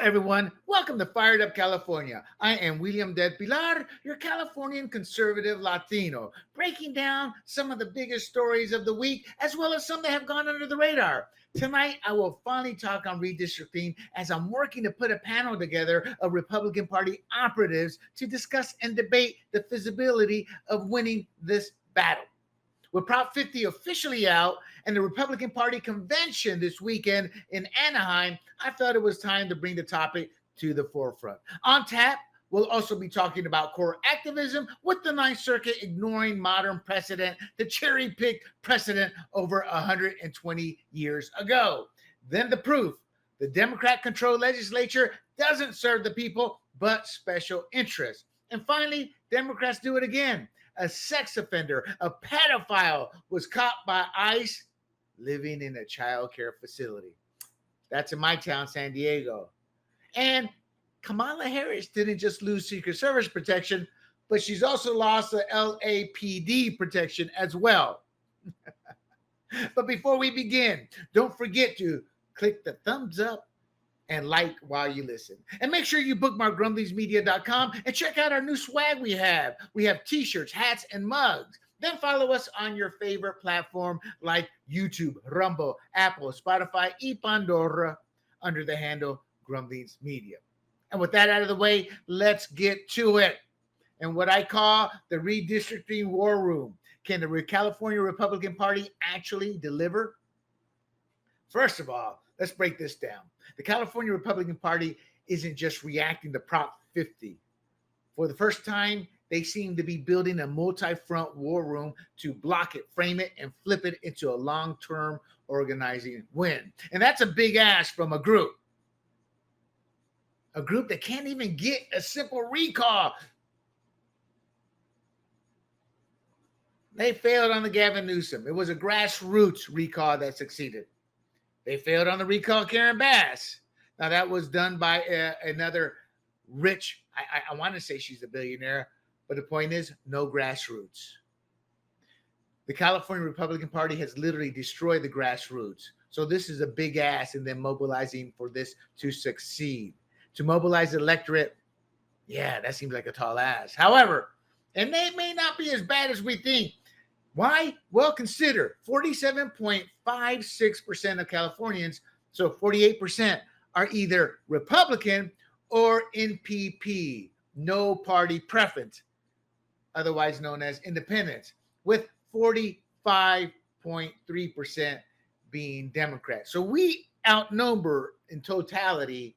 everyone. Welcome to Fired Up California. I am William Del Pilar, your Californian conservative Latino, breaking down some of the biggest stories of the week, as well as some that have gone under the radar. Tonight, I will finally talk on redistricting as I'm working to put a panel together of Republican Party operatives to discuss and debate the feasibility of winning this battle. With Prop 50 officially out and the Republican Party convention this weekend in Anaheim, I thought it was time to bring the topic to the forefront. On tap, we'll also be talking about core activism with the Ninth Circuit ignoring modern precedent, the cherry-picked precedent over 120 years ago. Then the proof. The Democrat-controlled legislature doesn't serve the people, but special interests. And finally, Democrats do it again. A sex offender, a pedophile, was caught by ICE living in a child care facility. That's in my town, San Diego. And Kamala Harris didn't just lose Secret Service protection, but she's also lost the LAPD protection as well. But before we begin, don't forget to click the thumbs up and like while you listen. And make sure you bookmark grumblingsmedia.com and check out our new swag we have. We have t-shirts, hats, and mugs. Then follow us on your favorite platform like YouTube, Rumble, Apple, Spotify, y Pandora under the handle Grumblings Media. And with that out of the way, let's get to it. And what I call the redistricting war room. Can the California Republican Party actually deliver? First of all, let's break this down. The California Republican Party isn't just reacting to Prop 50. For the first time, they seem to be building a multi-front war room to block it, frame it, and flip it into a long-term organizing win. And that's a big ask from a group that can't even get a simple recall. They failed on the Gavin Newsom. It was a grassroots recall that succeeded. They failed on the recall Karen Bass. Now, that was done by another rich, I want to say she's a billionaire, but the point is, no grassroots. The California Republican Party has literally destroyed the grassroots. So this is a big ask in them mobilizing for this to succeed. To mobilize the electorate, yeah, that seems like a tall ask. However, and they may not be as bad as we think. Why? Well, consider 47.56% of Californians, so 48%, are either Republican or NPP, no party preference, otherwise known as independents, with 45.3% being Democrat. So we outnumber in totality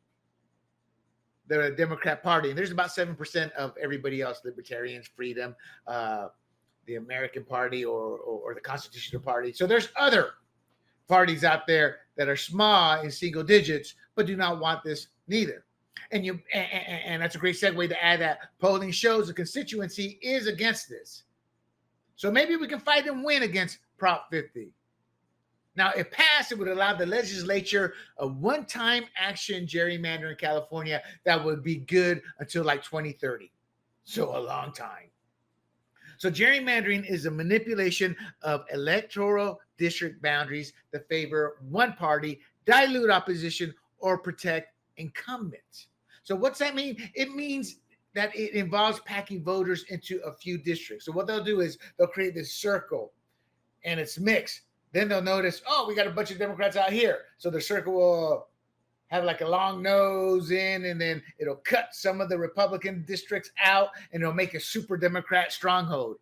the Democrat Party. And there's about 7% of everybody else, libertarians, freedom, the American Party or the Constitutional Party. So there's other parties out there that are small in single digits, but do not want this neither. And that's a great segue to add that polling shows the constituency is against this. So maybe we can fight and win against Prop 50. Now, if passed, it would allow the legislature a one-time action gerrymandering in California that would be good until like 2030. So a long time. So gerrymandering is a manipulation of electoral district boundaries that favor one party, dilute opposition, or protect incumbents. So what's that mean? It means that it involves packing voters into a few districts. So what they'll do is they'll create this circle and it's mixed. Then they'll notice, oh, we got a bunch of Democrats out here. So the circle will have like a long nose in, and then it'll cut some of the Republican districts out, and it'll make a super Democrat stronghold.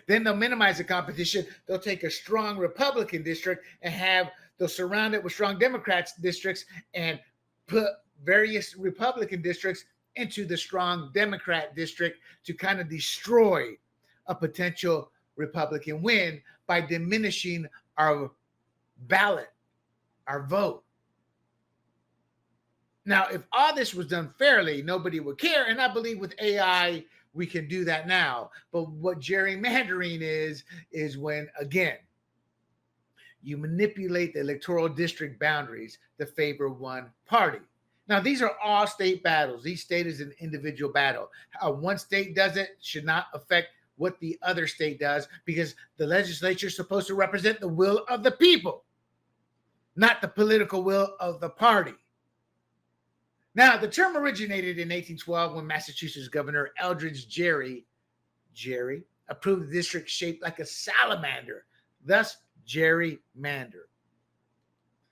Then they'll minimize the competition. They'll take a strong Republican district and they'll surround it with strong Democrats districts and put various Republican districts into the strong Democrat district to kind of destroy a potential Republican win by diminishing our ballot, our vote. Now, if all this was done fairly, nobody would care. And I believe with AI, we can do that now. But what gerrymandering is when, again, you manipulate the electoral district boundaries to favor one party. Now, these are all state battles. Each state is an individual battle. How one state does it should not affect what the other state does, because the legislature is supposed to represent the will of the people. not the political will of the party. Now, the term originated in 1812 when Massachusetts Governor Eldridge Gerry approved the district shaped like a salamander, thus gerrymander.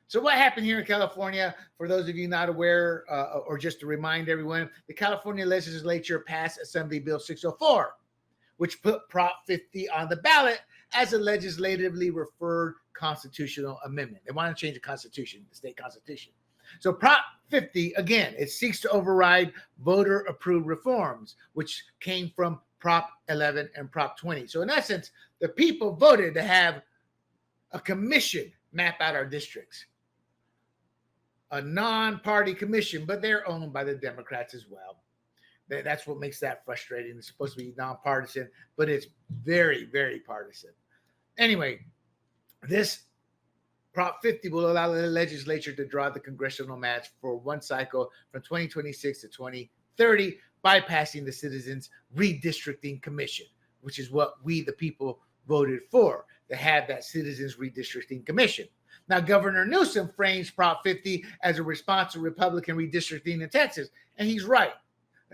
So what happened here in California, for those of you not aware, or just to remind everyone, the California Legislature passed Assembly Bill 604, which put Prop 50 on the ballot as a legislatively referred constitutional amendment. They want to change the Constitution, the state constitution. So Prop 50, again, it seeks to override voter-approved reforms, which came from Prop 11 and Prop 20. So in essence, the people voted to have a commission map out our districts. A non-party commission, but they're owned by the Democrats as well. That's what makes that frustrating. It's supposed to be nonpartisan, but it's very, very partisan. Anyway, this Prop 50 will allow the legislature to draw the congressional maps for one cycle from 2026 to 2030, bypassing the Citizens Redistricting Commission, which is what we, the people, voted for, to have that Citizens Redistricting Commission. Now, Governor Newsom frames Prop 50 as a response to Republican redistricting in Texas, and he's right.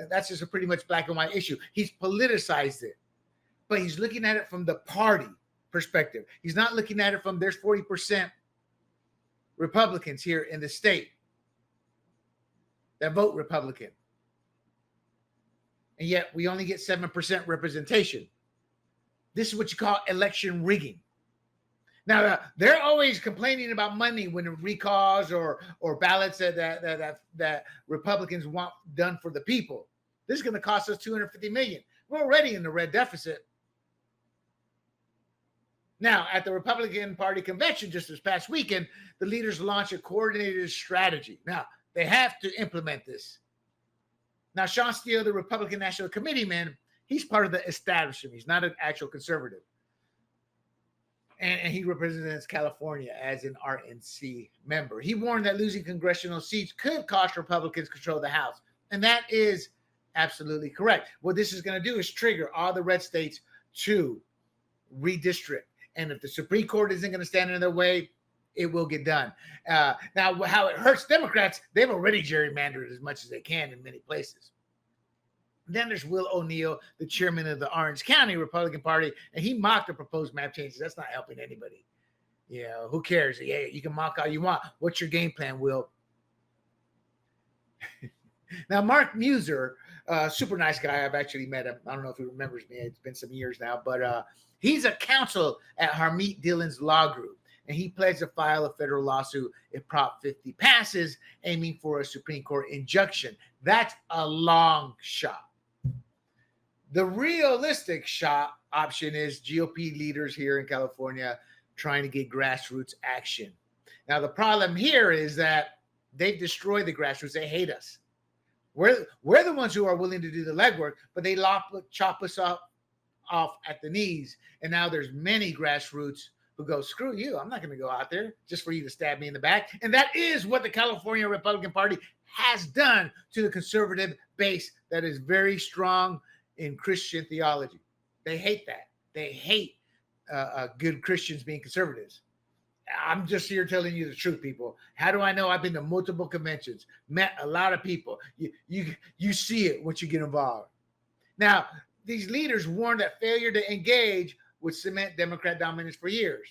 That's just a pretty much black and white issue. He's politicized it, but he's looking at it from the party perspective. He's not looking at it from there's 40% Republicans here in the state that vote Republican, and yet we only get 7% representation. This is what you call election rigging. Now, they're always complaining about money when recalls or ballots that Republicans want done for the people. This is going to cost us $250 million. We're already in the red deficit. Now, at the Republican Party convention just this past weekend, the leaders launched a coordinated strategy. Now, they have to implement this. Now, Sean Steele, the Republican National Committee man, he's part of the establishment. He's not an actual conservative. And he represents California as an RNC member. He warned that losing congressional seats could cost Republicans control of the House. And that is absolutely correct. What this is going to do is trigger all the red states to redistrict. And if the Supreme Court isn't going to stand in their way, it will get done. Now, how it hurts Democrats, they've already gerrymandered as much as they can in many places. Then there's Will O'Neill, the chairman of the Orange County Republican Party, and he mocked the proposed map changes. That's not helping anybody. You know, who cares? Yeah, you can mock all you want. What's your game plan, Will? Now, Mark Muser, super nice guy. I've actually met him. I don't know if he remembers me. It's been some years now, but he's a counsel at Harmeet Dillon's law group, and he pledged to file a federal lawsuit if Prop 50 passes, aiming for a Supreme Court injunction. That's a long shot. The realistic shot option is GOP leaders here in California trying to get grassroots action. Now, the problem here is that they've destroyed the grassroots. They hate us. We're the ones who are willing to do the legwork, but they chop us off at the knees. And now there's many grassroots who go, screw you. I'm not going to go out there just for you to stab me in the back. And that is what the California Republican Party has done to the conservative base that is very strong in Christian theology. They hate that. They hate good Christians being conservatives. I'm just here telling you the truth, people. How do I know? I've been to multiple conventions, met a lot of people. You see it once you get involved. Now, these leaders warned that failure to engage would cement Democrat dominance for years.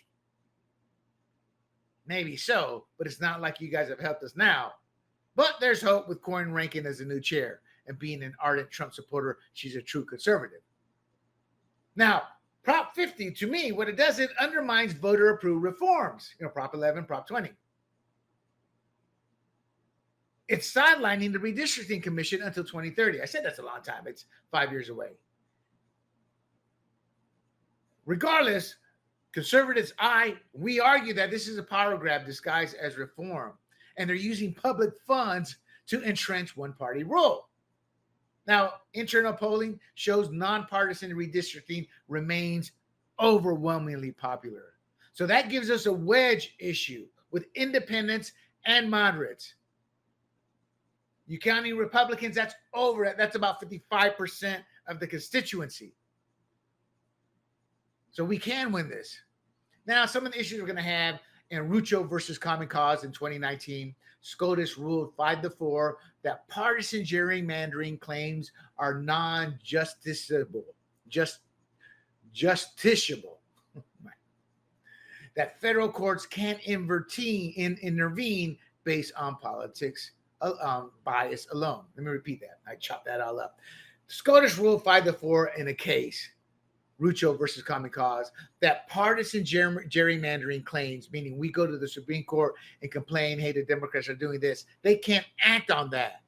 Maybe so, but it's not like you guys have helped us now. But there's hope with Corinne Rankin as the new chair. And being an ardent Trump supporter, she's a true conservative. Now, Prop 50, to me, what it does, it undermines voter-approved reforms. Prop 11, Prop 20. It's sidelining the Redistricting Commission until 2030. I said that's a long time. It's 5 years away. Regardless, conservatives, we argue that this is a power grab disguised as reform. And they're using public funds to entrench one-party rule. Now, internal polling shows nonpartisan redistricting remains overwhelmingly popular. So that gives us a wedge issue with independents and moderates. You counting Republicans, that's about 55% of the constituency. So we can win this. Now, some of the issues we're going to have In Rucho versus Common Cause in 2019, SCOTUS ruled 5-4 that partisan gerrymandering claims are non-justiciable. Justiciable. That federal courts can't intervene based on politics bias alone. Let me repeat that. I chopped that all up. SCOTUS ruled 5-4 in a case, Rucho versus Common Cause, that partisan gerrymandering claims, meaning we go to the Supreme Court and complain, hey, the Democrats are doing this. They can't act on that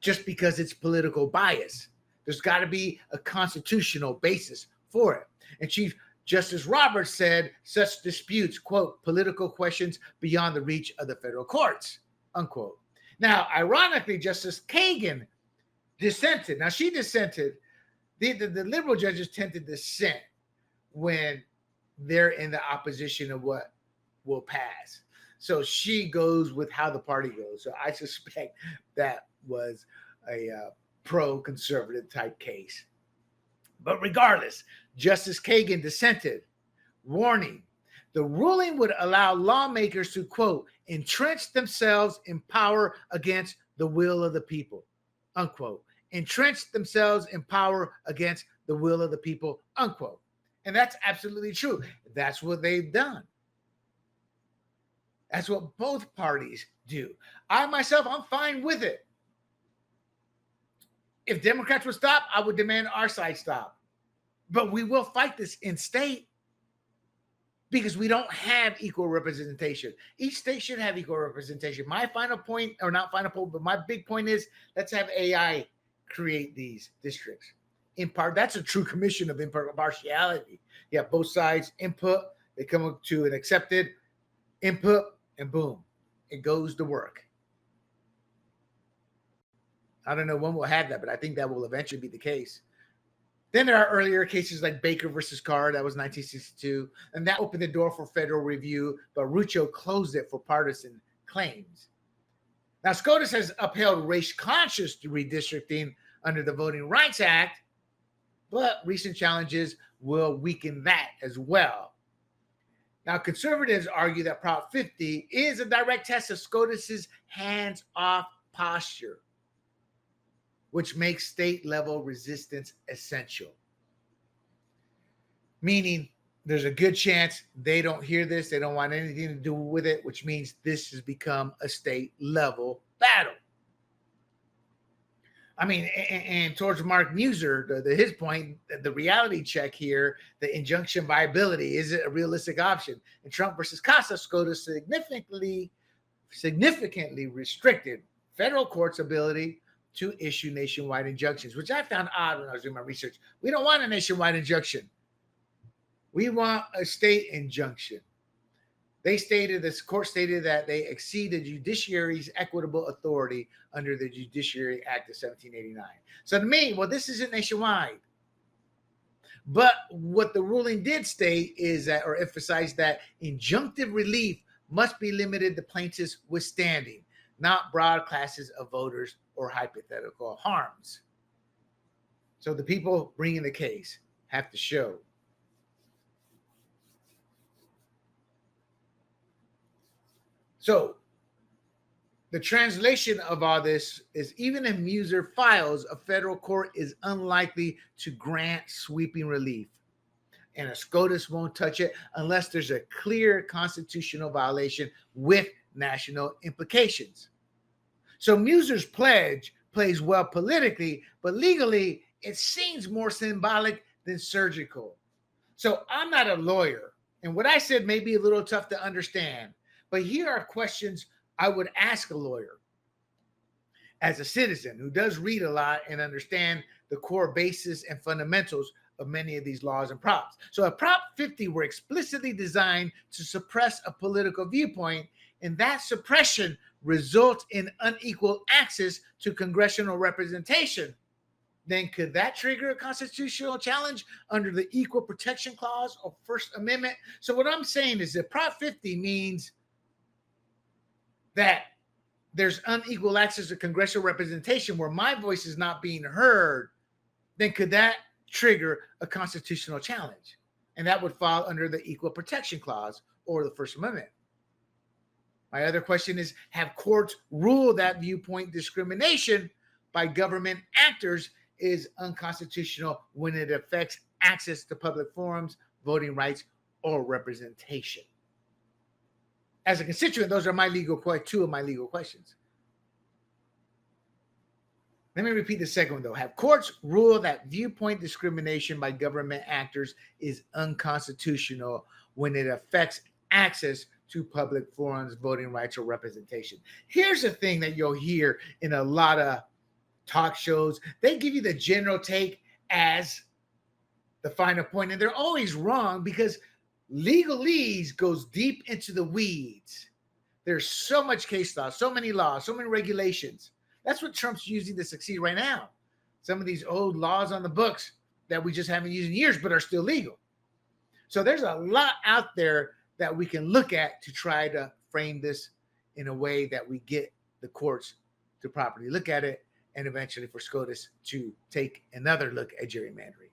just because it's political bias. There's got to be a constitutional basis for it. And Chief Justice Roberts said such disputes, quote, political questions beyond the reach of the federal courts, unquote. Now, ironically, Justice Kagan dissented. Now, she dissented. The liberal judges tend to dissent when they're in the opposition of what will pass. So she goes with how the party goes. So I suspect that was a pro-conservative type case. But regardless, Justice Kagan dissented, warning, the ruling would allow lawmakers to, quote, entrench themselves in power against the will of the people, unquote. Entrench themselves in power against the will of the people, unquote. And that's absolutely true. That's what they've done. That's what both parties do. I myself, I'm fine with it. If Democrats would stop, I would demand our side stop. But we will fight this in state because we don't have equal representation. Each state should have equal representation. My final point, or not final point, but my big point is let's have AI create these districts. In part, that's a true commission of impartiality. You have both sides input, they come up to an accepted input, and boom, it goes to work. I don't know when we'll have that, but I think that will eventually be the case. Then there are earlier cases like Baker versus Carr, that was 1962, and that opened the door for federal review, but Rucho closed it for partisan claims. Now, SCOTUS has upheld race-conscious redistricting under the Voting Rights Act, but recent challenges will weaken that as well. Now, conservatives argue that Prop 50 is a direct test of SCOTUS's hands-off posture, which makes state-level resistance essential. Meaning, there's a good chance they don't hear this, they don't want anything to do with it, which means this has become a state-level battle. I mean, and towards Mark Muser, his point, the reality check here, the injunction viability, is it a realistic option? And Trump versus Casa, SCOTUS significantly restricted federal courts' ability to issue nationwide injunctions, which I found odd when I was doing my research. We don't want a nationwide injunction. We want a state injunction. This court stated that they exceed the judiciary's equitable authority under the Judiciary Act of 1789. So to me, well, this isn't nationwide. But what the ruling did state is that, or emphasize that, injunctive relief must be limited to plaintiffs withstanding, not broad classes of voters or hypothetical harms. So the people bringing the case have to show. So the translation of all this is, even if Muser files, a federal court is unlikely to grant sweeping relief. And a SCOTUS won't touch it unless there's a clear constitutional violation with national implications. So Muser's pledge plays well politically, but legally it seems more symbolic than surgical. So I'm not a lawyer, and what I said may be a little tough to understand, but here are questions I would ask a lawyer as a citizen who does read a lot and understand the core basis and fundamentals of many of these laws and props. So if Prop 50 were explicitly designed to suppress a political viewpoint, and that suppression results in unequal access to congressional representation, then could that trigger a constitutional challenge under the Equal Protection Clause of First Amendment? So what I'm saying is that Prop 50 means that there's unequal access to congressional representation where my voice is not being heard, then could that trigger a constitutional challenge? And that would fall under the Equal Protection Clause or the First Amendment. My other question is, have courts ruled that viewpoint discrimination by government actors is unconstitutional when it affects access to public forums, voting rights, or representation? As a constituent, those are two of my legal questions. Let me repeat the second one, though. Have courts ruled that viewpoint discrimination by government actors is unconstitutional when it affects access to public forums, voting rights, or representation? Here's the thing that you'll hear in a lot of talk shows. They give you the general take as the final point, and they're always wrong because legalese goes deep into the weeds. There's so much case law, so many laws, so many regulations. That's what Trump's using to succeed right now. Some of these old laws on the books that we just haven't used in years, but are still legal. So there's a lot out there that we can look at to try to frame this in a way that we get the courts to properly look at it, and eventually for SCOTUS to take another look at gerrymandering.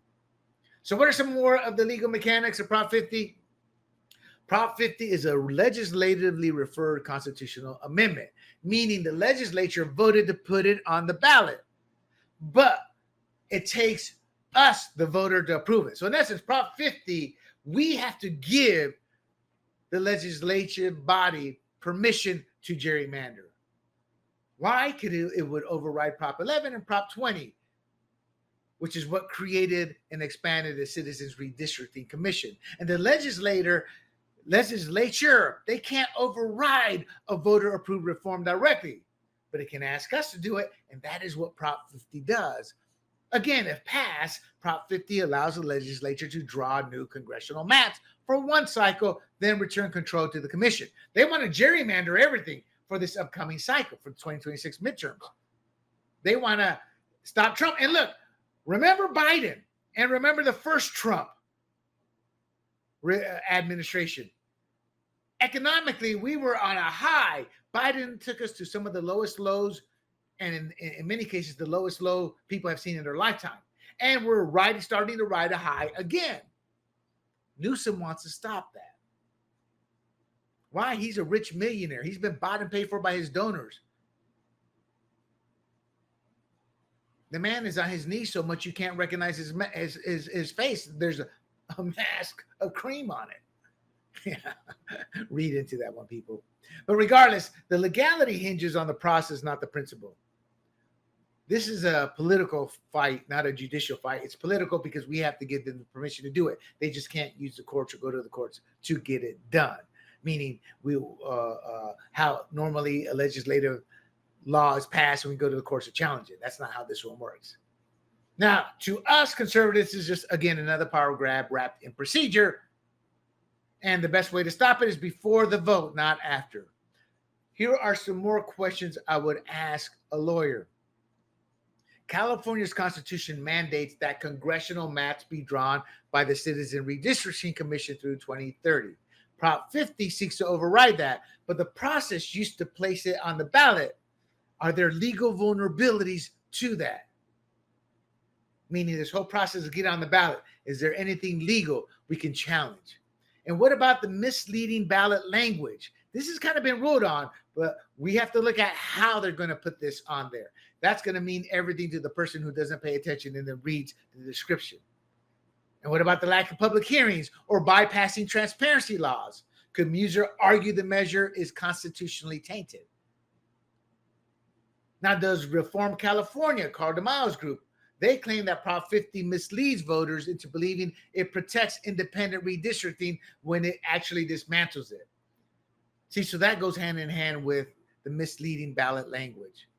So what are some more of the legal mechanics of Prop 50? Prop 50 is a legislatively referred constitutional amendment, meaning the legislature voted to put it on the ballot, but it takes us, the voter, to approve it. So in essence, Prop 50, we have to give the legislative body permission to gerrymander. Why? Because it would override Prop 11 and Prop 20, which is what created and expanded the Citizens Redistricting Commission. And the legislature, they can't override a voter-approved reform directly, but it can ask us to do it, and that is what Prop 50 does. Again, if passed, Prop 50 allows the legislature to draw new congressional maps for one cycle, then return control to the commission. They want to gerrymander everything for this upcoming cycle, for the 2026 midterms. They want to stop Trump. And look, remember Biden and remember the first Trump administration. Economically, we were on a high. Biden took us to some of the lowest lows, and in many cases, the lowest low people have seen in their lifetime. And we're starting to ride a high again. Newsom wants to stop that. Why? He's a rich millionaire. He's been bought and paid for by his donors. The man is on his knees so much you can't recognize his face. There's a mask of cream on it. Yeah, read into that one, people. But regardless, the legality hinges on the process, not the principle. This is a political fight, not a judicial fight. It's political because we have to give them the permission to do it. They just can't use the courts or go to the courts to get it done. Meaning, how normally a legislative law is passed and we go to the courts to challenge it. That's not how this one works. Now, to us conservatives, this is just, again, another power grab wrapped in procedure. And the best way to stop it is before the vote, not after. Here are some more questions I would ask a lawyer. California's Constitution mandates that congressional maps be drawn by the Citizen Redistricting Commission through 2030. Prop 50 seeks to override that, but the process used to place it on the ballot. Are there legal vulnerabilities to that? Meaning this whole process of getting on the ballot, is there anything legal we can challenge? And what about the misleading ballot language? This has kind of been ruled on, but we have to look at how they're going to put this on there. That's going to mean everything to the person who doesn't pay attention and then reads the description. And what about the lack of public hearings or bypassing transparency laws? Could Muser argue the measure is constitutionally tainted? Now, does Reform California, Carl DeMaio's group, they claim that Prop 50 misleads voters into believing it protects independent redistricting when it actually dismantles it. See, so that goes hand in hand with the misleading ballot language.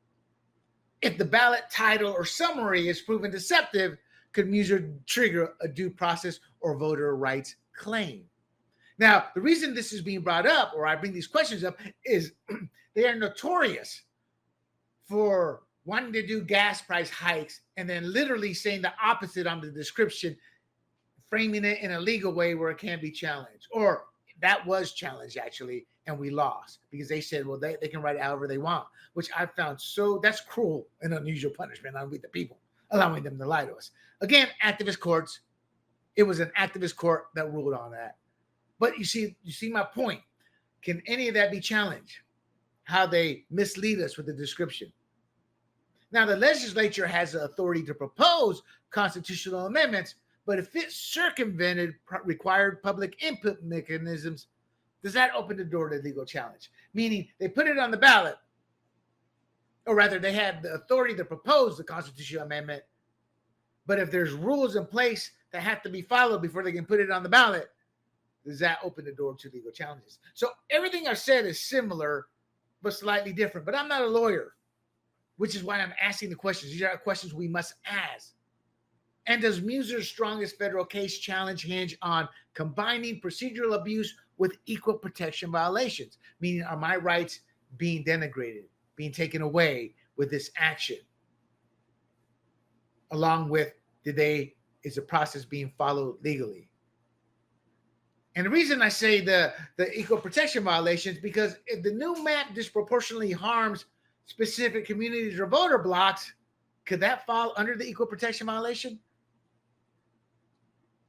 If the ballot title or summary is proven deceptive, could Muser trigger a due process or voter rights claim? Now, the reason this is being brought up, or I bring these questions up, is they are notorious for wanting to do gas price hikes and then literally saying the opposite on the description, framing it in a legal way where it can be challenged. Or that was challenged, actually, and we lost because they said, well, they can write it however they want, which I found that's cruel and unusual punishment on we the people, allowing them to lie to us. Again, activist courts. It was an activist court that ruled on that. But you see my point. Can any of that be challenged? How they mislead us with the description. Now, the legislature has the authority to propose constitutional amendments, but if it circumvented required public input mechanisms, does that open the door to legal challenge? Meaning they put it on the ballot, or rather they have the authority to propose the constitutional amendment, but if there's rules in place that have to be followed before they can put it on the ballot, does that open the door to legal challenges? So everything I've said is similar, but slightly different. But I'm not a lawyer, which is why I'm asking the questions. These are questions we must ask. And does Muser's strongest federal case challenge hinge on combining procedural abuse with equal protection violations? Meaning, are my rights being denigrated, being taken away with this action? Along with, is the process being followed legally? And the reason I say the equal protection violations, because if the new map disproportionately harms specific communities or voter blocks, could that fall under the equal protection violation?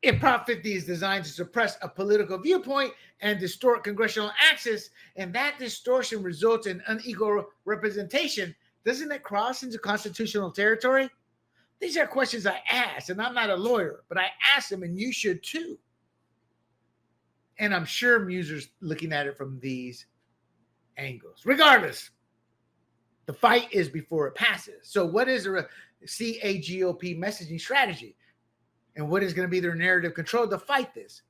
If Prop 50 is designed to suppress a political viewpoint and distort congressional access, and that distortion results in unequal representation, doesn't it cross into constitutional territory? These are questions I ask, and I'm not a lawyer, but I ask them, and you should too. And I'm sure Muser's looking at it from these angles. Regardless, the fight is before it passes. So what is a CAGOP messaging strategy? And what is going to be their narrative control to fight this?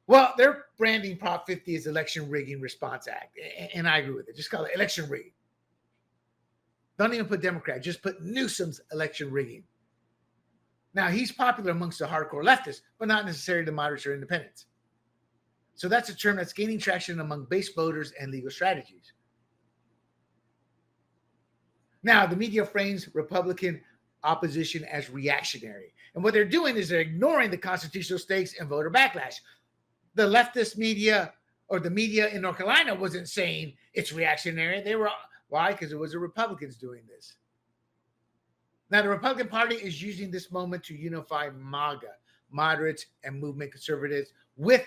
Well, they're branding Prop 50 as Election Rigging Response Act. And I agree with it. Just call it election rigging. Don't even put Democrat. Just put Newsom's election rigging. Now, he's popular amongst the hardcore leftists, but not necessarily the moderates or independents. So that's a term that's gaining traction among base voters and legal strategies. Now, the media frames Republican opposition as reactionary. And what they're doing is they're ignoring the constitutional stakes and voter backlash. The leftist media, or the media in North Carolina, wasn't saying it's reactionary. Why? Because it was the Republicans doing this. Now, the Republican Party is using this moment to unify MAGA, moderates and movement conservatives, with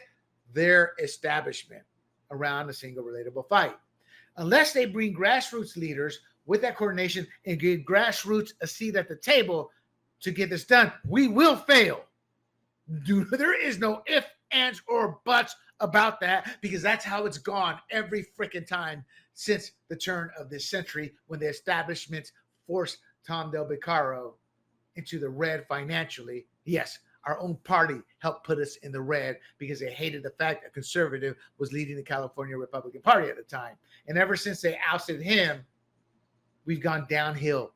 their establishment around a single relatable fight. Unless they bring grassroots leaders with that coordination and give grassroots a seat at the table to get this done, we will fail. There is no ifs, ands, or buts about that, because that's how it's gone every freaking time since the turn of this century, when the establishments forced Tom Del Beccaro into the red financially. Yes, our own party helped put us in the red because they hated the fact a conservative was leading the California Republican Party at the time. And ever since they ousted him, we've gone downhill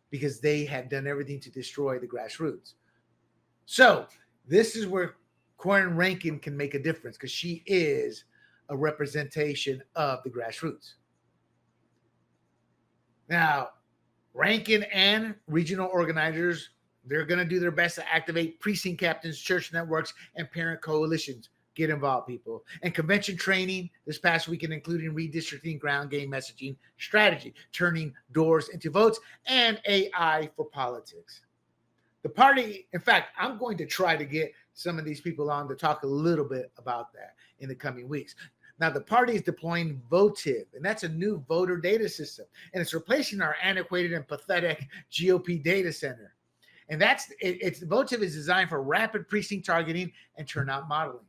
because they have done everything to destroy the grassroots. So this is where Corinne Rankin can make a difference, because she is a representation of the grassroots. Now, Rankin and regional organizers, they're going to do their best to activate precinct captains, church networks, and parent coalitions. Get involved, people. And convention training this past weekend, including redistricting, ground game messaging strategy, turning doors into votes, and AI for politics. The party, in fact, I'm going to try to get some of these people on to talk a little bit about that in the coming weeks. Now, the party is deploying Votive, and that's a new voter data system, and it's replacing our antiquated and pathetic GOP data center. And Votive is designed for rapid precinct targeting and turnout modeling.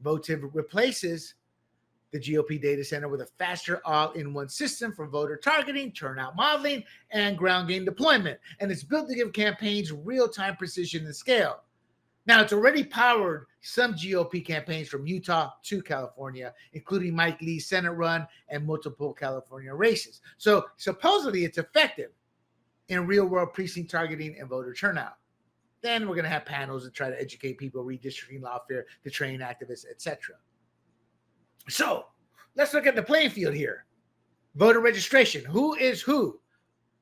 Votive replaces the GOP data center with a faster all-in-one system for voter targeting, turnout modeling, and ground game deployment. And it's built to give campaigns real-time precision and scale. Now, it's already powered some GOP campaigns from Utah to California, including Mike Lee's Senate run and multiple California races. So supposedly it's effective in real-world precinct targeting and voter turnout. Then we're going to have panels to try to educate people, redistricting, lawfare, to train activists, etc. So let's look at the playing field here. Voter registration. Who is who?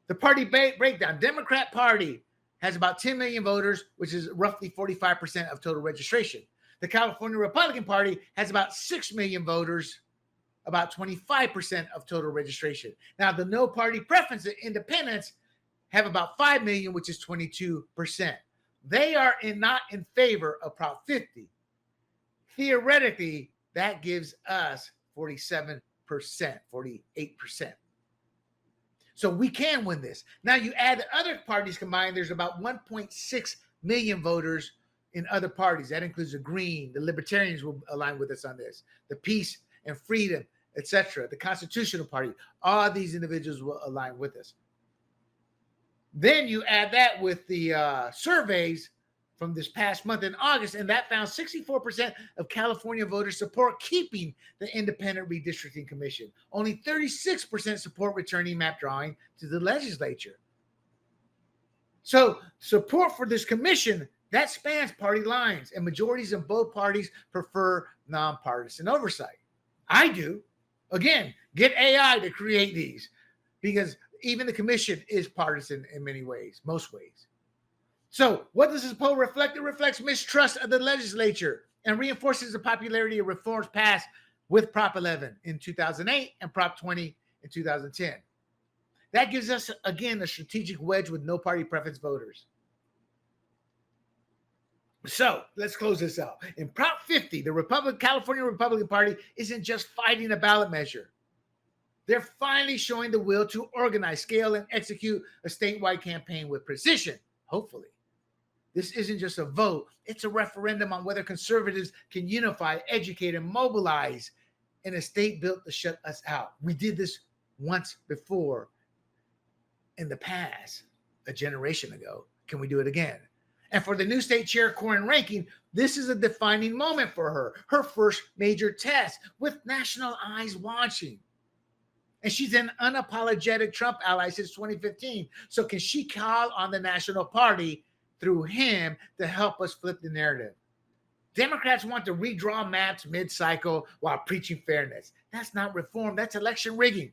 The party breakdown. Democrat Party has about 10 million voters, which is roughly 45% of total registration. The California Republican Party has about 6 million voters, about 25% of total registration. Now, the no party preference independents have about 5 million, which is 22%. They are not in favor of Prop 50. Theoretically, that gives us 47%, 48%. So we can win this. Now you add the other parties combined, there's about 1.6 million voters in other parties. That includes the Green, the Libertarians will align with us on this, the Peace and Freedom, etc., the Constitutional Party. All these individuals will align with us. Then you add that with the surveys from this past month in August, and that found 64% of California voters support keeping the Independent Redistricting Commission. Only 36% support returning map drawing to the legislature. So support for this commission, that spans party lines, and majorities in both parties prefer nonpartisan oversight. I do. Again, get AI to create these, because even the commission is partisan in many ways, most ways. So what does this poll reflect? It reflects mistrust of the legislature and reinforces the popularity of reforms passed with Prop 11 in 2008 and Prop 20 in 2010. That gives us, again, a strategic wedge with no party preference voters. So let's close this out. In Prop 50, the California Republican Party isn't just fighting a ballot measure. They're finally showing the will to organize, scale, and execute a statewide campaign with precision, hopefully. This isn't just a vote. It's a referendum on whether conservatives can unify, educate, and mobilize in a state built to shut us out. We did this once before in the past, a generation ago. Can we do it again? And for the new state chair, Corin Rankin, this is a defining moment for her, her first major test with national eyes watching. And she's an unapologetic Trump ally since 2015. So can she call on the national party through him to help us flip the narrative? Democrats want to redraw maps mid-cycle while preaching fairness. That's not reform. That's election rigging.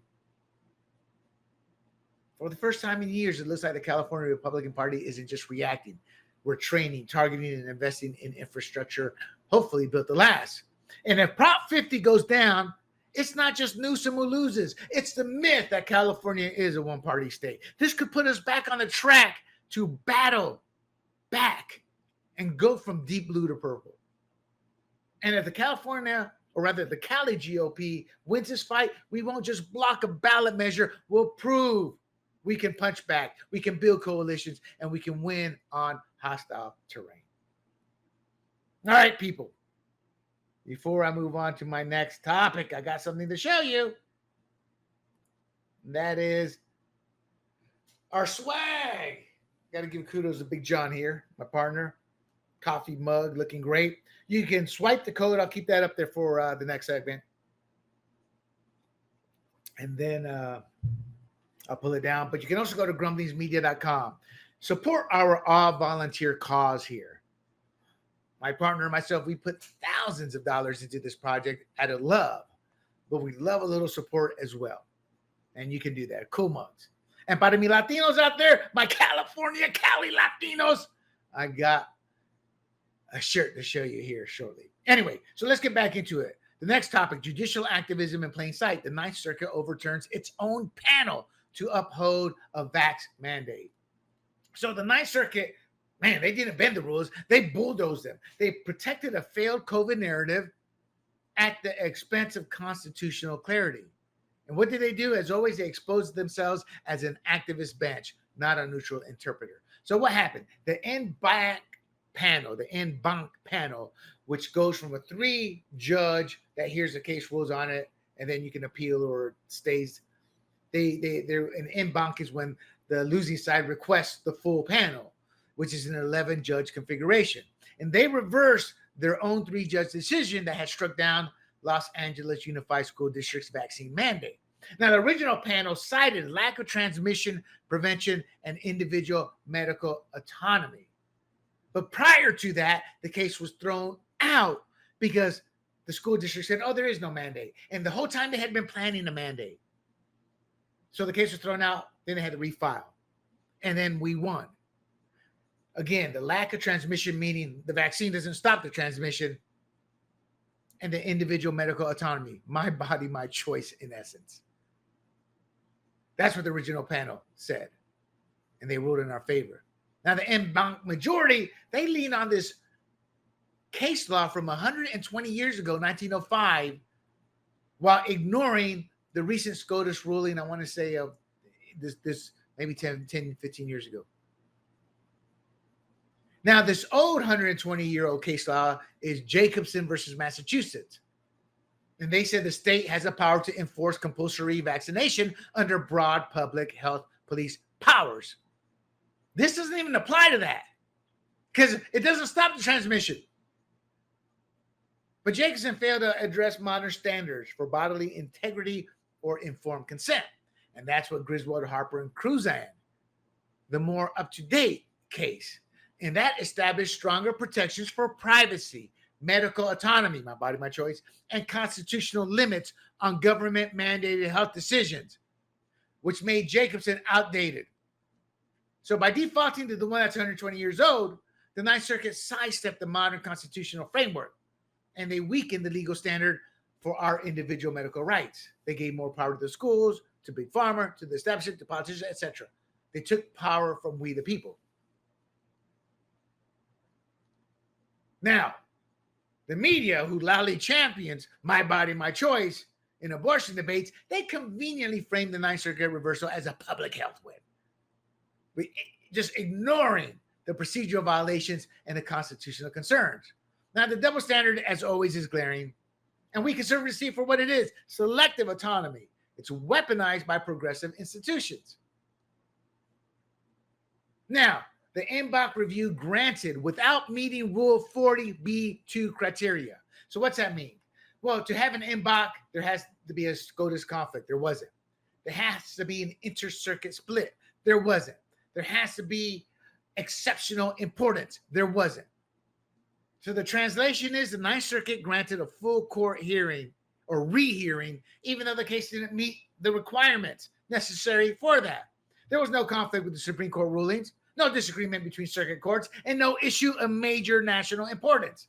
For the first time in years, it looks like the California Republican Party isn't just reacting. We're training, targeting, and investing in infrastructure, hopefully built to last. And if Prop 50 goes down, it's not just Newsom who loses. It's the myth that California is a one-party state. This could put us back on the track to battle back and go from deep blue to purple. And if the California, or rather the Cali GOP wins this fight, we won't just block a ballot measure. We'll prove we can punch back, we can build coalitions, and we can win on hostile terrain. All right, people. Before I move on to my next topic, I got something to show you. That is our swag. Got to give kudos to Big John here, my partner. Coffee mug looking great. You can swipe the code. I'll keep that up there for the next segment. And then I'll pull it down. But you can also go to grumblingsmedia.com. Support our all-volunteer cause here. My partner and myself, we put thousands of dollars into this project out of love. But we love a little support as well. And you can do that. Cool mugs. And para mi Latinos out there, my California, Cali Latinos, I got a shirt to show you here shortly. Anyway, so let's get back into it. The next topic, judicial activism in plain sight. The Ninth Circuit overturns its own panel to uphold a vax mandate. So the Ninth Circuit, man, they didn't bend the rules. They bulldozed them. They protected a failed COVID narrative at the expense of constitutional clarity. And what did they do? As always, they exposed themselves as an activist bench, not a neutral interpreter. So what happened? The en banc panel, which goes from a 3-judge that hears the case, rules on it, and then you can appeal or stays. They're an en banc is when the losing side requests the full panel, which is an 11-judge configuration. And they reversed their own 3-judge decision that had struck down Los Angeles Unified School District's vaccine mandate. Now, the original panel cited lack of transmission prevention and individual medical autonomy. But prior to that, the case was thrown out because the school district said, oh, there is no mandate. And the whole time they had been planning a mandate. So the case was thrown out. Then they had to refile. And then we won. Again, the lack of transmission, meaning the vaccine doesn't stop the transmission, and the individual medical autonomy. My body, my choice, in essence. That's what the original panel said. And they ruled in our favor. Now, the en banc majority, they lean on this case law from 120 years ago, 1905, while ignoring the recent SCOTUS ruling, I want to say of this maybe 10, 15 years ago. Now, this old 120-year-old case law is Jacobson versus Massachusetts. And they said the state has the power to enforce compulsory vaccination under broad public health police powers. This doesn't even apply to that because it doesn't stop the transmission. But Jacobson failed to address modern standards for bodily integrity or informed consent. And that's what Griswold, Harper, and Cruzan, the more up-to-date case. And that established stronger protections for privacy, medical autonomy, my body, my choice, and constitutional limits on government-mandated health decisions, which made Jacobson outdated. So by defaulting to the one that's 120 years old, the Ninth Circuit sidestepped the modern constitutional framework, and they weakened the legal standard for our individual medical rights. They gave more power to the schools, to Big Pharma, to the establishment, to politicians, etc. They took power from we the people. Now, the media, who loudly champions my body, my choice in abortion debates, they conveniently frame the Ninth Circuit reversal as a public health win, just ignoring the procedural violations and the constitutional concerns. Now, the double standard, as always, is glaring, and we conservatives see it for what it is: selective autonomy. It's weaponized by progressive institutions. Now, the Mbach review granted without meeting Rule 40B2 criteria. So what's that mean? Well, to have an Mbach, there has to be a SCOTUS conflict. There wasn't. There has to be an inter-circuit split. There wasn't. There has to be exceptional importance. There wasn't. So the translation is the Ninth Circuit granted a full court hearing or rehearing, even though the case didn't meet the requirements necessary for that. There was no conflict with the Supreme Court rulings, no disagreement between circuit courts, and no issue of major national importance.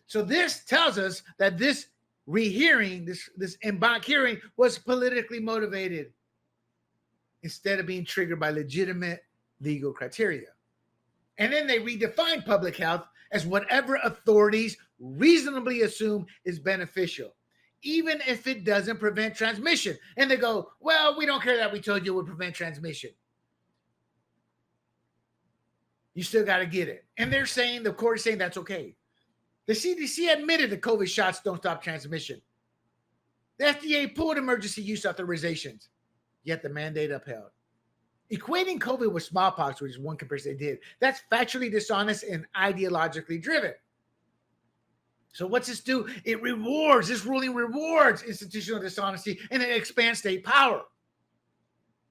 So this tells us that this rehearing, this Mbach hearing, was politically motivated instead of being triggered by legitimate legal criteria. And then they redefine public health as whatever authorities reasonably assume is beneficial, even if it doesn't prevent transmission. And they go, well, we don't care that we told you it would prevent transmission. You still got to get it. And they're saying, the court is saying that's okay. The CDC admitted that COVID shots don't stop transmission. The FDA pulled emergency use authorizations, yet the mandate upheld. Equating COVID with smallpox, which is one comparison they did, that's factually dishonest and ideologically driven. So what's this do? This ruling rewards institutional dishonesty, and it expands state power.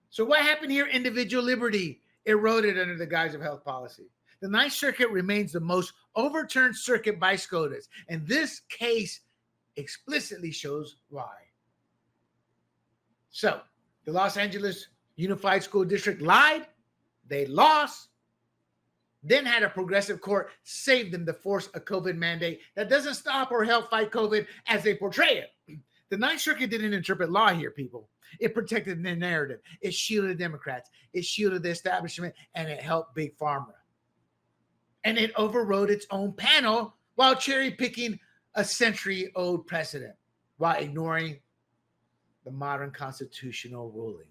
So what happened here? Individual liberty eroded under the guise of health policy. The Ninth Circuit remains the most overturned circuit by SCOTUS, and this case explicitly shows why. So the Los Angeles Unified School District lied, they lost, then had a progressive court save them to force a COVID mandate that doesn't stop or help fight COVID as they portray it. The Ninth Circuit didn't interpret law here, people. It protected the narrative. It shielded Democrats. It shielded the establishment, and it helped Big Pharma. And it overrode its own panel while cherry-picking a century-old precedent, while ignoring the modern constitutional ruling.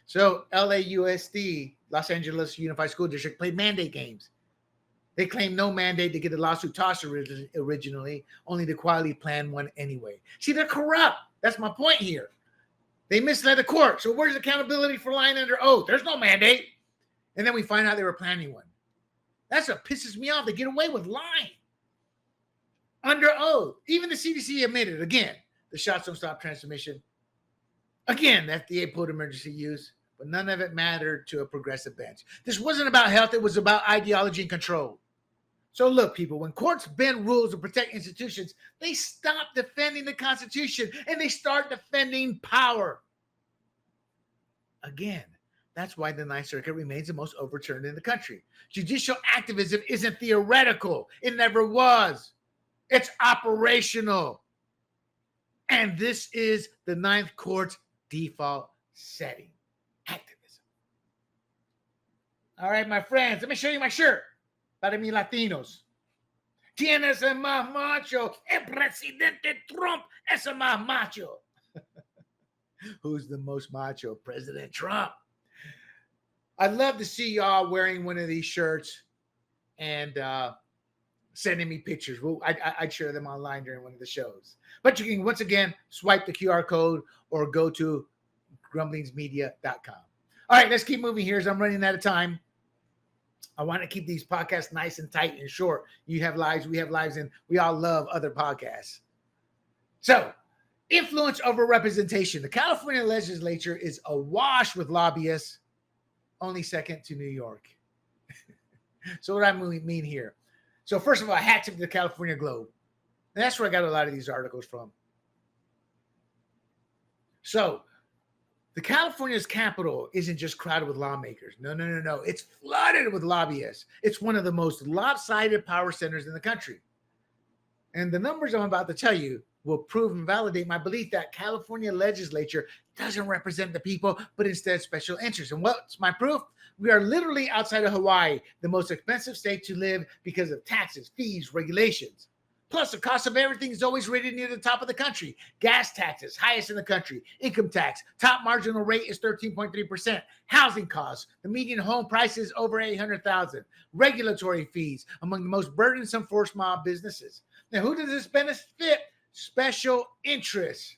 So LAUSD, Los Angeles Unified School District, played mandate games. They claimed no mandate to get the lawsuit tossed originally, only to quietly plan one anyway. See, they're corrupt. That's my point here. They misled the court. So where's accountability for lying under oath? There's no mandate. And then we find out they were planning one. That's what pisses me off. They get away with lying under oath. Even the CDC admitted, again, the shots don't stop transmission. Again, the FDA pulled emergency use, but none of it mattered to a progressive bench. This wasn't about health. It was about ideology and control. So look, people, when courts bend rules to protect institutions, they stop defending the Constitution and they start defending power. Again, that's why the Ninth Circuit remains the most overturned in the country. Judicial activism isn't theoretical. It never was. It's operational. And this is the Ninth Court's default setting. Activism. All right, my friends, let me show you my shirt. Para mi Latinos. ¿Quién es el más macho? El presidente Trump es el más macho. Who's the most macho? President Trump. I'd love to see y'all wearing one of these shirts and sending me pictures. I'd share them online during one of the shows. But you can, once again, swipe the QR code or go to grumblingsmedia.com. All right, let's keep moving here as I'm running out of time. I want to keep these podcasts nice and tight and short. You have lives, we have lives, and we all love other podcasts. So, influence over representation. The California legislature is awash with lobbyists, only second to New York. So what I mean here. So first of all, I hat tip to the California Globe. And that's where I got a lot of these articles from. So the California's capital isn't just crowded with lawmakers. No. It's flooded with lobbyists. It's one of the most lopsided power centers in the country. And the numbers I'm about to tell you will prove and validate my belief that California legislature doesn't represent the people, but instead special interests. And what's my proof? We are literally outside of Hawaii, the most expensive state to live because of taxes, fees, regulations. Plus, the cost of everything is always rated near the top of the country. Gas taxes, highest in the country. Income tax, top marginal rate is 13.3%. Housing costs, the median home price is over $800,000. Regulatory fees, among the most burdensome for small businesses. Now, who does this benefit? Special interests.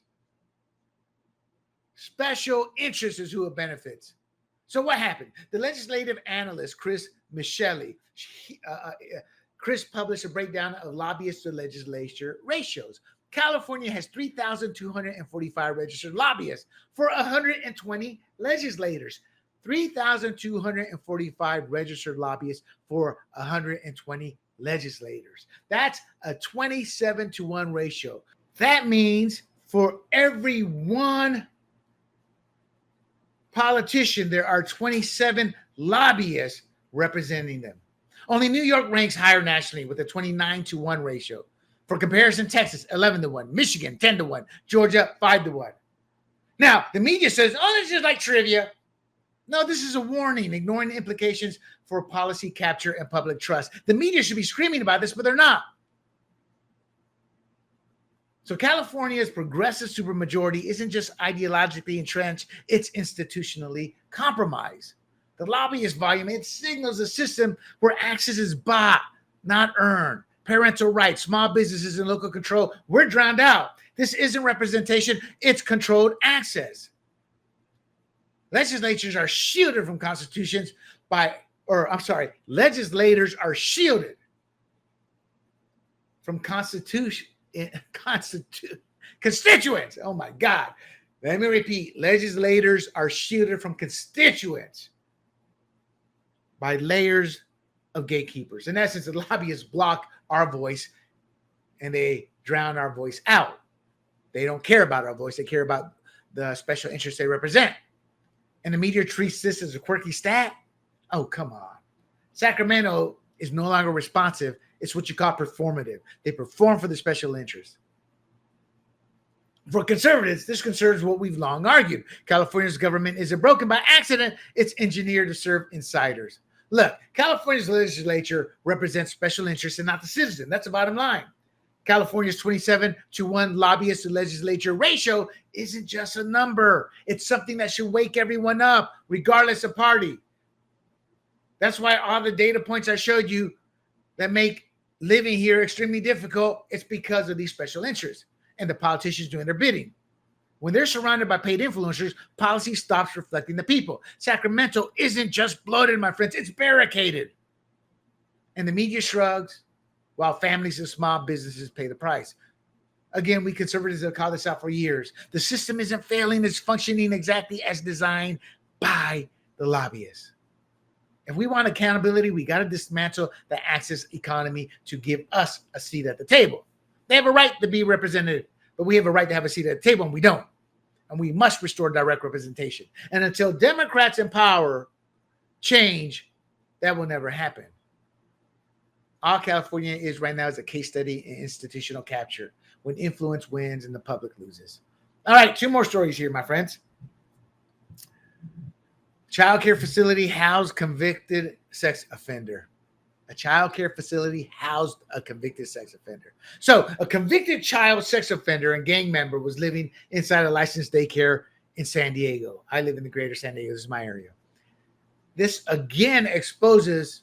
Special interests is who it benefits. So what happened? The legislative analyst, Chris Michelli, Chris published a breakdown of lobbyists to legislature ratios. California has 3,245 registered lobbyists for 120 legislators. 3,245 registered lobbyists for 120 legislators. That's a 27-to-1 ratio. That means for every one politician, there are 27 lobbyists representing them. Only New York ranks higher nationally with a 29-to-1 ratio. For comparison, Texas, 11-to-1. Michigan, 10-to-1. Georgia, 5-to-1. Now, the media says, oh, this is like trivia. No, this is a warning, ignoring the implications for policy capture and public trust. The media should be screaming about this, but they're not. So California's progressive supermajority isn't just ideologically entrenched, it's institutionally compromised. The lobbyist volume, it signals a system where access is bought, not earned. Parental rights, small businesses, and local control, we're drowned out. This isn't representation, it's controlled access. Legislators are shielded from constitutions legislators are shielded from constituents. Oh my God. Let me repeat. Legislators are shielded from constituents by layers of gatekeepers. In essence, the lobbyists block our voice and they drown our voice out. They don't care about our voice. They care about the special interests they represent. And the media treats this as a quirky stat. Oh, come on. Sacramento is no longer responsive. It's what you call performative. They perform for the special interest. For conservatives, this concerns what we've long argued. California's government isn't broken by accident. It's engineered to serve insiders. Look, California's legislature represents special interests and not the citizen. That's the bottom line. California's 27-to-1 lobbyist to legislature ratio isn't just a number. It's something that should wake everyone up, regardless of party. That's why all the data points I showed you that make living here extremely difficult, it's because of these special interests and the politicians doing their bidding. When they're surrounded by paid influencers, policy stops reflecting the people. Sacramento isn't just bloated, my friends. It's barricaded. And the media shrugs while families and small businesses pay the price. Again, we conservatives have called this out for years. The system isn't failing. It's functioning exactly as designed by the lobbyists. If we want accountability, we got to dismantle the access economy to give us a seat at the table. They have a right to be represented, but we have a right to have a seat at the table, and we don't. And we must restore direct representation. And until Democrats in power change, that will never happen. All California is right now is a case study in institutional capture, when influence wins and the public loses. All right, 2 more stories here, my friends. Childcare facility housed convicted sex offender. a child care facility housed a convicted sex offender. So a convicted child sex offender and gang member was living inside a licensed daycare in San Diego. I live in the greater San Diego. This is my area. This again exposes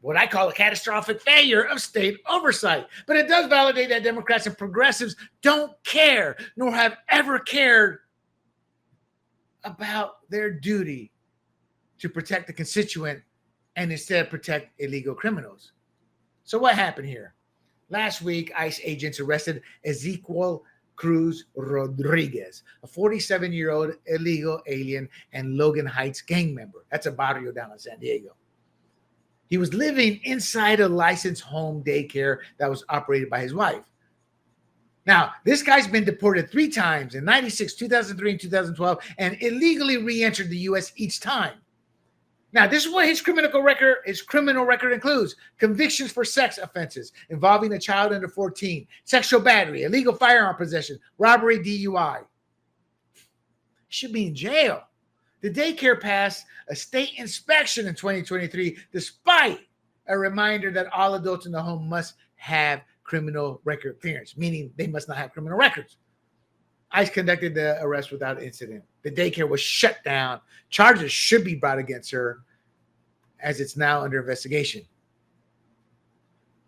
what I call a catastrophic failure of state oversight. But it does validate that Democrats and progressives don't care, nor have ever cared about their duty to protect the constituent and instead protect illegal criminals. So what happened here? Last week, ICE agents arrested Ezequiel Cruz Rodriguez, a 47-year-old illegal alien and Logan Heights gang member. That's a barrio down in San Diego. He was living inside a licensed home daycare that was operated by his wife. Now, this guy's been deported 3 times in 96, 2003, and 2012, and illegally re-entered the U.S. each time. Now, this is what his criminal record includes: convictions for sex offenses involving a child under 14, sexual battery, illegal firearm possession, robbery, DUI. He should be in jail. The daycare passed a state inspection in 2023, despite a reminder that all adults in the home must have criminal record clearance, meaning they must not have criminal records. ICE conducted the arrest without incident. The daycare was shut down. Charges should be brought against her, as it's now under investigation.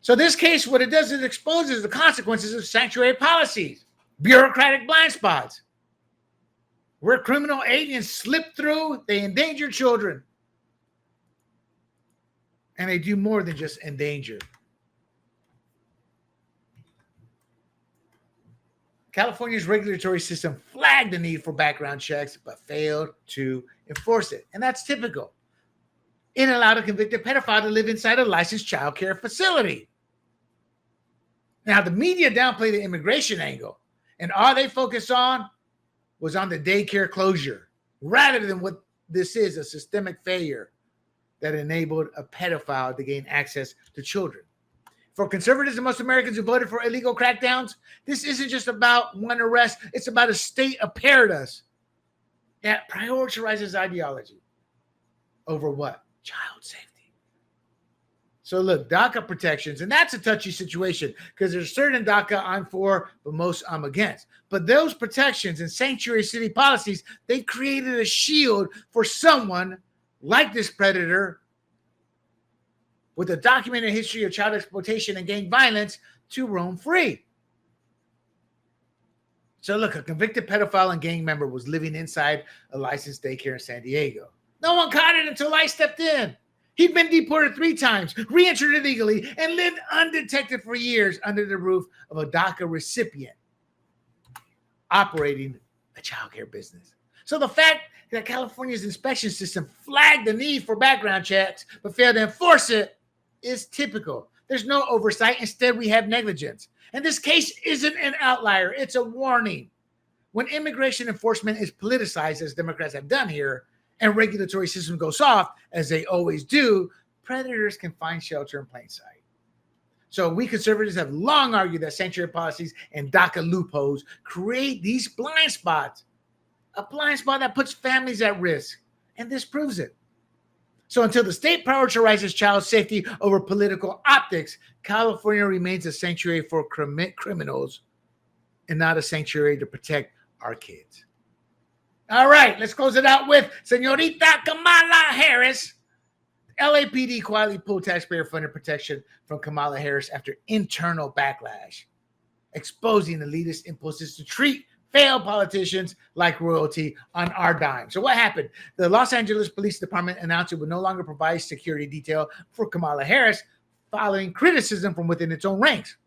So this case, what it does is it exposes the consequences of sanctuary policies, bureaucratic blind spots, where criminal aliens slip through, they endanger children. And they do more than just endanger. California's regulatory system flagged the need for background checks, but failed to enforce it. And that's typical. It allowed a convicted pedophile to live inside a licensed child care facility. Now, the media downplayed the immigration angle, and all they focused on was on the daycare closure, rather than what this is, a systemic failure that enabled a pedophile to gain access to children. For conservatives and most Americans who voted for illegal crackdowns, this isn't just about one arrest. It's about a state apparatus that prioritizes ideology over what? Child safety. So look, DACA protections, and that's a touchy situation because there's certain DACA I'm for, but most I'm against. But those protections and sanctuary city policies, they've created a shield for someone like this predator with a documented history of child exploitation and gang violence to roam free. So look, a convicted pedophile and gang member was living inside a licensed daycare in San Diego. No one caught it until I stepped in. He'd been deported 3 times, re-entered illegally, and lived undetected for years under the roof of a DACA recipient operating a childcare business. So the fact that California's inspection system flagged the need for background checks but failed to enforce it is typical. There's no oversight. Instead, we have negligence. And this case isn't an outlier. It's a warning. When immigration enforcement is politicized, as Democrats have done here, and regulatory systems go soft, as they always do, predators can find shelter in plain sight. So we conservatives have long argued that sanctuary policies and DACA loopholes create these blind spots, a blind spot that puts families at risk. And this proves it. So until the state prioritizes child safety over political optics, California remains a sanctuary for criminals and not a sanctuary to protect our kids. All right, let's close it out with Señorita Kamala Harris. LAPD quietly pulled taxpayer-funded protection from Kamala Harris after internal backlash, exposing elitist impulses to treat failed politicians like royalty on our dime. So what happened? The Los Angeles Police Department announced it would no longer provide security detail for Kamala Harris following criticism from within its own ranks.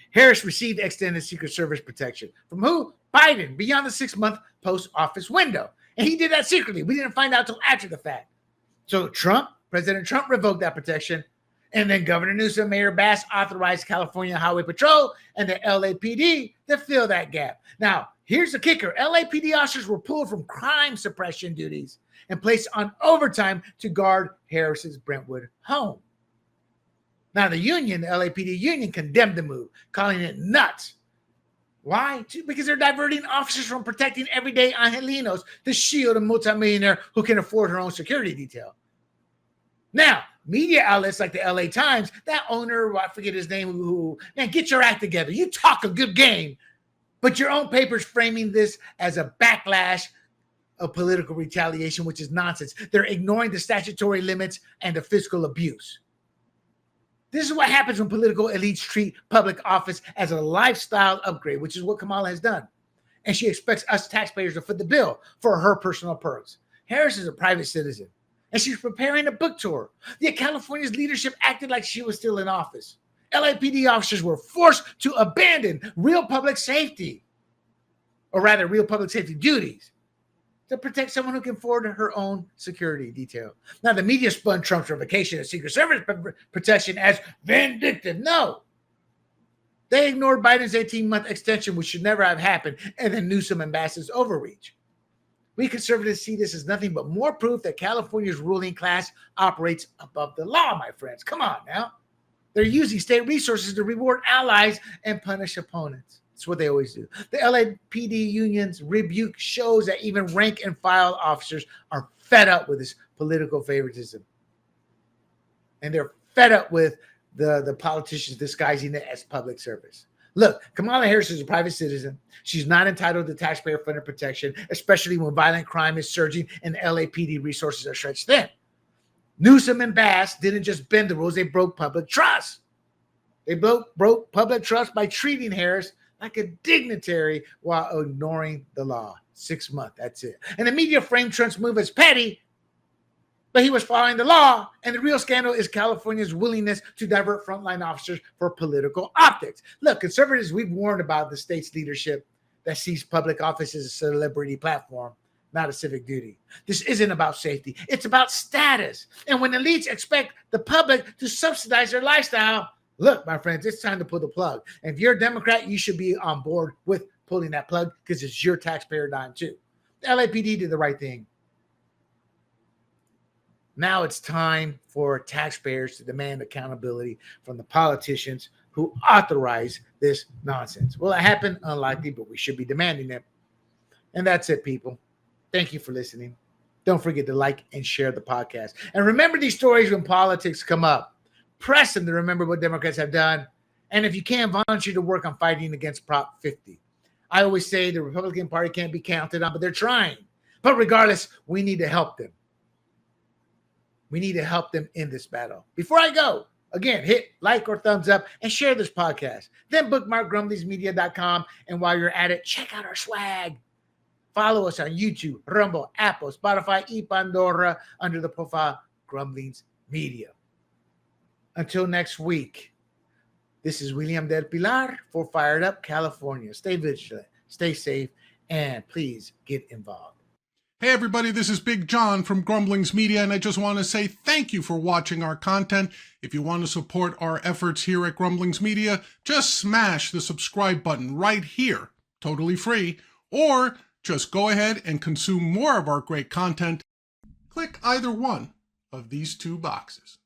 Harris received extended Secret Service protection. From who? Biden, beyond the 6-month post office window. And he did that secretly. We didn't find out until after the fact. So President Trump revoked that protection. And then Governor Newsom, Mayor Bass authorized California Highway Patrol and the LAPD to fill that gap. Now, here's the kicker. LAPD officers were pulled from crime suppression duties and placed on overtime to guard Harris's Brentwood home. Now, the LAPD union condemned the move, calling it nuts. Why? Because they're diverting officers from protecting everyday angelinos to shield a multimillionaire who can afford her own security detail. Now, media outlets like the LA Times, that owner, I forget his name, who, man, get your act together. You talk a good game, but your own paper's framing this as a backlash of political retaliation, which is nonsense. They're ignoring the statutory limits and the fiscal abuse. This is what happens when political elites treat public office as a lifestyle upgrade, which is what Kamala has done. And she expects us taxpayers to foot the bill for her personal perks. Harris is a private citizen, and she's preparing a book tour. Yet California's leadership acted like she was still in office. LAPD officers were forced to abandon real public safety, or rather real public safety duties, to protect someone who can afford her own security detail. Now, the media spun Trump's revocation of Secret Service protection as vindictive. No. They ignored Biden's 18-month extension, which should never have happened, and then Newsom and Bass's overreach. We conservatives see this as nothing but more proof that California's ruling class operates above the law, my friends. Come on now. They're using state resources to reward allies and punish opponents. That's what they always do. The LAPD union's rebuke shows that even rank and file officers are fed up with this political favoritism. And they're fed up with the politicians disguising it as public service. Look, Kamala Harris is a private citizen. She's not entitled to taxpayer-funded protection, especially when violent crime is surging and LAPD resources are stretched thin. Newsom and Bass didn't just bend the rules, they broke public trust. They broke public trust by treating Harris like a dignitary while ignoring the law. 6 months, that's it. And the media framed Trump's move as petty, but he was following the law. And the real scandal is California's willingness to divert frontline officers for political optics. Look, conservatives, we've warned about the state's leadership that sees public office as a celebrity platform, not a civic duty. This isn't about safety. It's about status. And when elites expect the public to subsidize their lifestyle, look, my friends, it's time to pull the plug. And if you're a Democrat, you should be on board with pulling that plug because it's your taxpayer dime too. The LAPD did the right thing. Now it's time for taxpayers to demand accountability from the politicians who authorize this nonsense. Will it happen? Unlikely, but we should be demanding it. And that's it, people. Thank you for listening. Don't forget to like and share the podcast. And remember these stories when politics come up. Press them to remember what Democrats have done. And if you can, volunteer to work on fighting against Prop 50. I always say the Republican Party can't be counted on, but they're trying. But regardless, we need to help them. We need to help them in this battle. Before I go, again, hit like or thumbs up and share this podcast. Then bookmark grumblingsmedia.com. And while you're at it, check out our swag. Follow us on YouTube, Rumble, Apple, Spotify, and Pandora under the profile Grumblings Media. Until next week, this is William Del Pilar for Fired Up California. Stay vigilant, stay safe, and please get involved. Hey everybody, this is Big John from Grumblings Media, and I just want to say thank you for watching our content. If you want to support our efforts here at Grumblings Media, just smash the subscribe button right here, totally free, or just go ahead and consume more of our great content. Click either one of these two boxes.